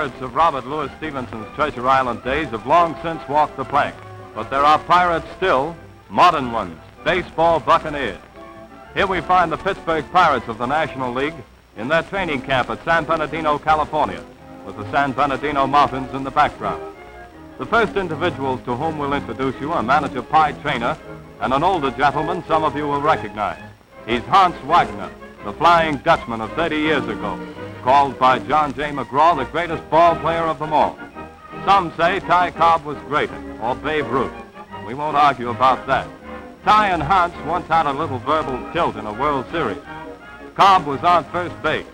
pirates of Robert Louis Stevenson's Treasure Island days have long since walked the plank. But there are pirates still, modern ones, baseball buccaneers. Here we find the Pittsburgh Pirates of the National League in their training camp at San Bernardino, California, with the San Bernardino Mountains in the background. The first individuals to whom we'll introduce you are Manager Pie Traynor and an older gentleman some of you will recognize. He's Honus Wagner, the Flying Dutchman of 30 years ago, called by John J. McGraw the greatest ball player of them all. Some say Ty Cobb was greater, or Babe Ruth. We won't argue about that. Ty and Hans once had a little verbal tilt in a World Series. Cobb was on first base.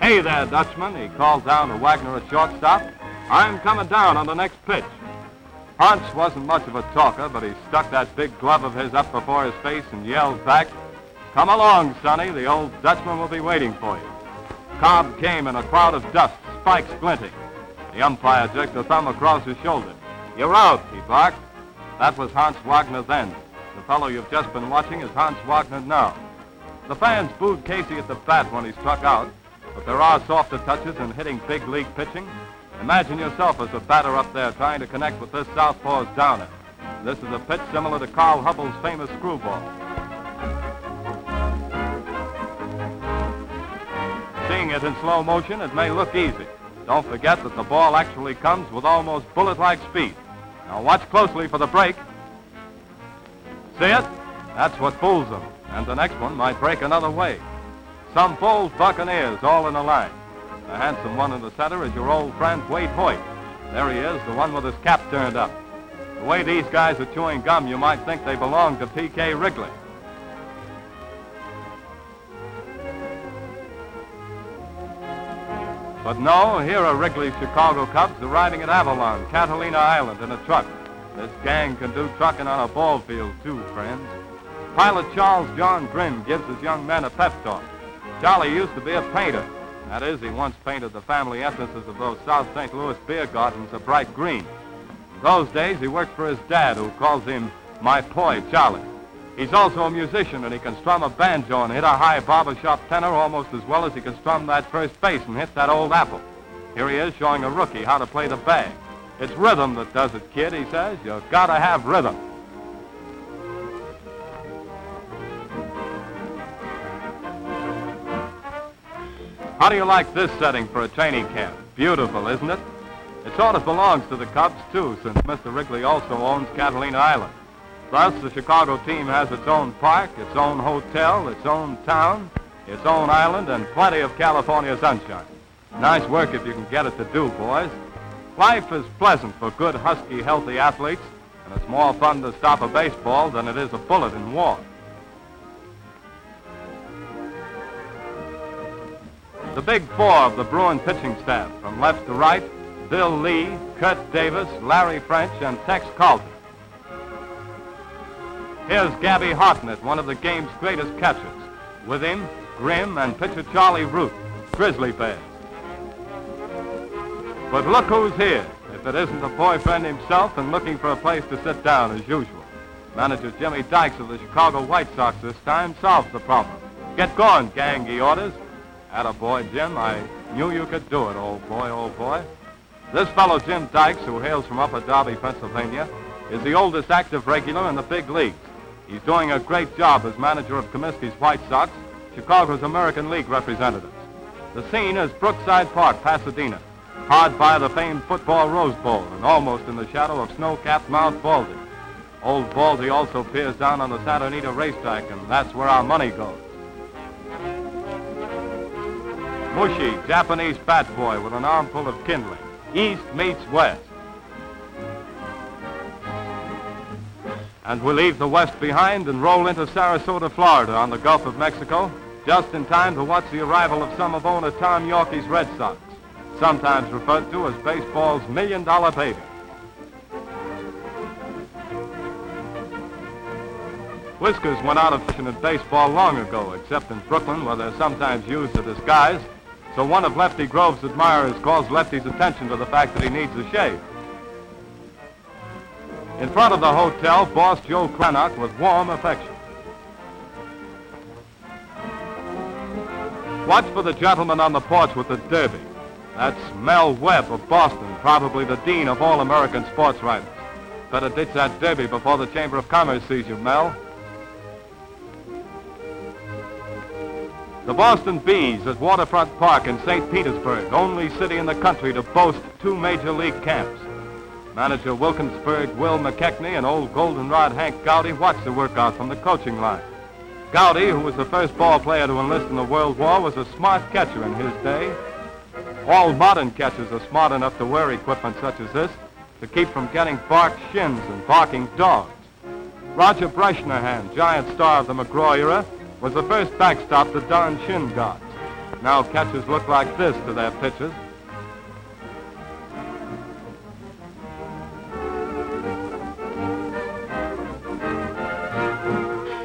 "Hey there, Dutchman," he called down to Wagner at shortstop. "I'm coming down on the next pitch." Hans wasn't much of a talker, but he stuck that big glove of his up before his face and yelled back, "Come along, Sonny, the old Dutchman will be waiting for you." Cobb came in a cloud of dust, spikes glinting. The umpire jerked a thumb across his shoulder. "You're out," he barked. That was Honus Wagner then. The fellow you've just been watching is Honus Wagner now. The fans booed Casey at the bat when he struck out, but there are softer touches in hitting big league pitching. Imagine yourself as a batter up there trying to connect with this southpaw's downer. This is a pitch similar to Carl Hubbell's famous screwball. Seeing it in slow motion, it may look easy. Don't forget that the ball actually comes with almost bullet-like speed. Now watch closely for the break. See it? That's what fools them, and the next one might break another way. Some bold buccaneers all in a line. The handsome one in the center is your old friend Wade Hoyt. There he is, the one with his cap turned up. The way these guys are chewing gum, you might think they belong to P.K. Wrigley. But no, here are Wrigley's Chicago Cubs arriving at Avalon, Catalina Island in a truck. This gang can do trucking on a ball field too, friends. Pilot Charles John Grimm gives his young men a pep talk. Charlie used to be a painter. That is, he once painted the family entrances of those South St. Louis beer gardens a bright green. In those days, he worked for his dad, who calls him my boy, Charlie. He's also a musician, and he can strum a banjo and hit a high barbershop tenor almost as well as he can strum that first bass and hit that old apple. Here he is showing a rookie how to play the bag. It's rhythm that does it, kid, he says. You've got to have rhythm. How do you like this setting for a training camp? Beautiful, isn't it? It sort of belongs to the Cubs, too, since Mr. Wrigley also owns Catalina Island. Thus, the Chicago team has its own park, its own hotel, its own town, its own island, and plenty of California sunshine. Nice work if you can get it to do, boys. Life is pleasant for good, husky, healthy athletes, and it's more fun to stop a baseball than it is a bullet in war. The big four of the Bruin pitching staff, from left to right, Bill Lee, Curt Davis, Larry French, and Tex Carlton. Here's Gabby Hartnett, one of the game's greatest catchers. With him, Grimm and pitcher Charlie Root, Grizzly Bears. But look who's here, if it isn't the boyfriend himself and looking for a place to sit down as usual. Manager Jimmy Dykes of the Chicago White Sox this time solves the problem. "Get going, gang," he orders. "Attaboy, Jim, I knew you could do it, old boy, old boy." This fellow, Jim Dykes, who hails from Upper Darby, Pennsylvania, is the oldest active regular in the big leagues. He's doing a great job as manager of Comiskey's White Sox, Chicago's American League representatives. The scene is Brookside Park, Pasadena, hard by the famed football Rose Bowl and almost in the shadow of snow-capped Mount Baldy. Old Baldy also peers down on the Santa Anita racetrack, and that's where our money goes. Mushy, Japanese fat boy with an armful of kindling. East meets West. And we leave the West behind and roll into Sarasota, Florida on the Gulf of Mexico, just in time to watch the arrival of some of owner Tom Yorkie's Red Sox, sometimes referred to as baseball's million-dollar baby. Whiskers went out of fashion in baseball long ago, except in Brooklyn, where they're sometimes used as a disguise. So one of Lefty Grove's admirers calls Lefty's attention to the fact that he needs a shave. In front of the hotel, boss Joe Cranach with warm affection. Watch for the gentleman on the porch with the derby. That's Mel Webb of Boston, probably the dean of all American sports writers. Better ditch that derby before the Chamber of Commerce sees you, Mel. The Boston Bees at Waterfront Park in St. Petersburg, only city in the country to boast 2 major league camps. Manager Wilkinsburg Bill McKechnie and old goldenrod Hank Gowdy watched the workout from the coaching line. Gowdy, who was the first ball player to enlist in the World War, was a smart catcher in his day. All modern catchers are smart enough to wear equipment such as this to keep from getting barked shins and barking dogs. Roger Bresnahan, giant star of the McGraw era, was the first backstop to don shin guards. Now catchers look like this to their pitchers.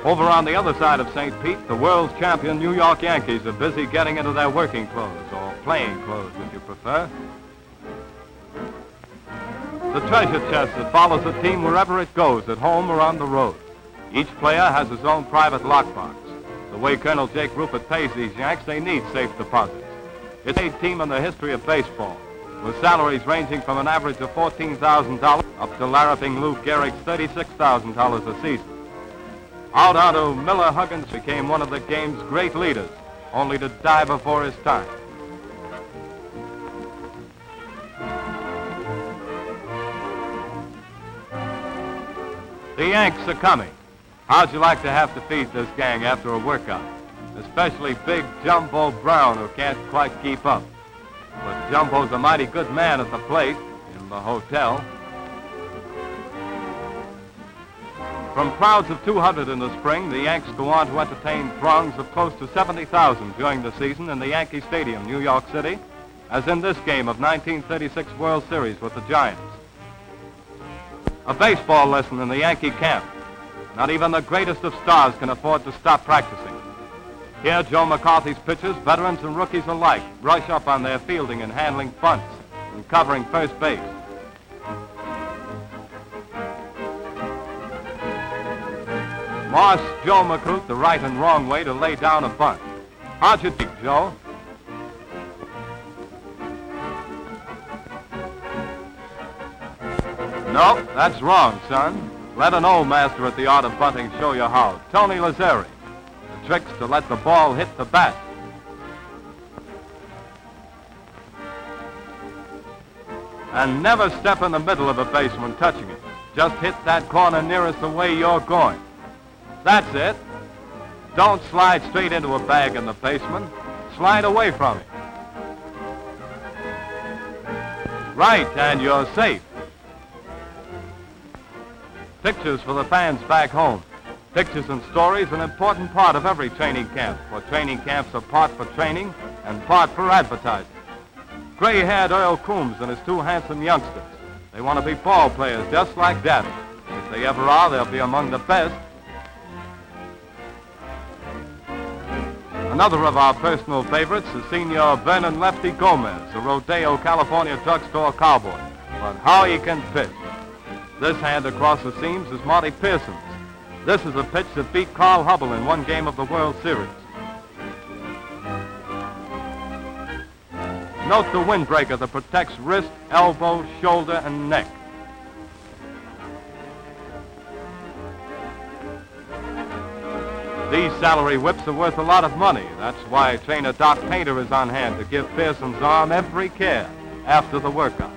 Over on the other side of St. Pete, the world's champion New York Yankees are busy getting into their working clothes, or playing clothes if you prefer. The treasure chest that follows the team wherever it goes, at home or on the road. Each player has his own private lockbox. The way Colonel Jake Rupert pays these Yanks, they need safe deposits. It's a team in the history of baseball, with salaries ranging from an average of $14,000 up to larraping Lou Gehrig's $36,000 a season. Out onto Miller Huggins became one of the game's great leaders, only to die before his time. The Yanks are coming. How'd you like to have to feed this gang after a workout? Especially big Jumbo Brown, who can't quite keep up. But Jumbo's a mighty good man at the plate, in the hotel. From crowds of 200 in the spring, the Yanks go on to entertain throngs of close to 70,000 during the season in the Yankee Stadium, New York City, as in this game of 1936 World Series with the Giants. A baseball lesson in the Yankee camp. Not even the greatest of stars can afford to stop practicing. Here, Joe McCarthy's pitchers, veterans and rookies alike, brush up on their fielding and handling bunts and covering first base. Moss Joe McCroot the right and wrong way to lay down a bunt. How'd you think, Joe? Nope, that's wrong, son. Let an old master at the art of bunting show you how. Tony Lazzeri. The trick's to let the ball hit the bat. And never step in the middle of a base when touching it. Just hit that corner nearest the way you're going. That's it. Don't slide straight into a bag in the basement. Slide away from it. Right, and you're safe. Pictures for the fans back home. Pictures and stories, an important part of every training camp, for training camps are part for training and part for advertising. Gray-haired Earle Combs and his 2 handsome youngsters. They want to be ball players just like Daddy. If they ever are, they'll be among the best. Another of our personal favorites is Senior Vernon Lefty Gomez, a Rodeo, California drugstore cowboy. But how he can pitch. This hand across the seams is Monty Pearson's. This is a pitch that beat Carl Hubble in one game of the World Series. Note the windbreaker that protects wrist, elbow, shoulder, and neck. These salary whips are worth a lot of money. That's why trainer Doc Painter is on hand to give Pearson's arm every care after the workout.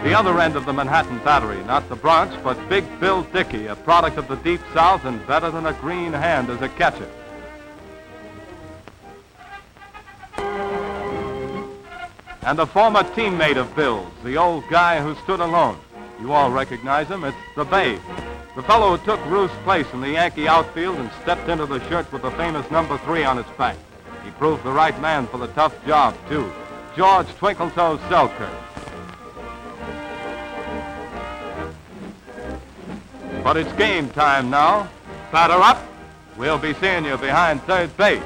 The other end of the Manhattan Battery, not the Bronx, but Big Bill Dickey, a product of the Deep South and better than a green hand as a catcher. And a former teammate of Bill's, the old guy who stood alone. You all recognize him. It's the Babe. The fellow who took Ruth's place in the Yankee outfield and stepped into the shirt with the famous number 3 on its back. He proved the right man for the tough job, too. George Twinkletoes Selkirk. But it's game time now. Batter up. We'll be seeing you behind third base.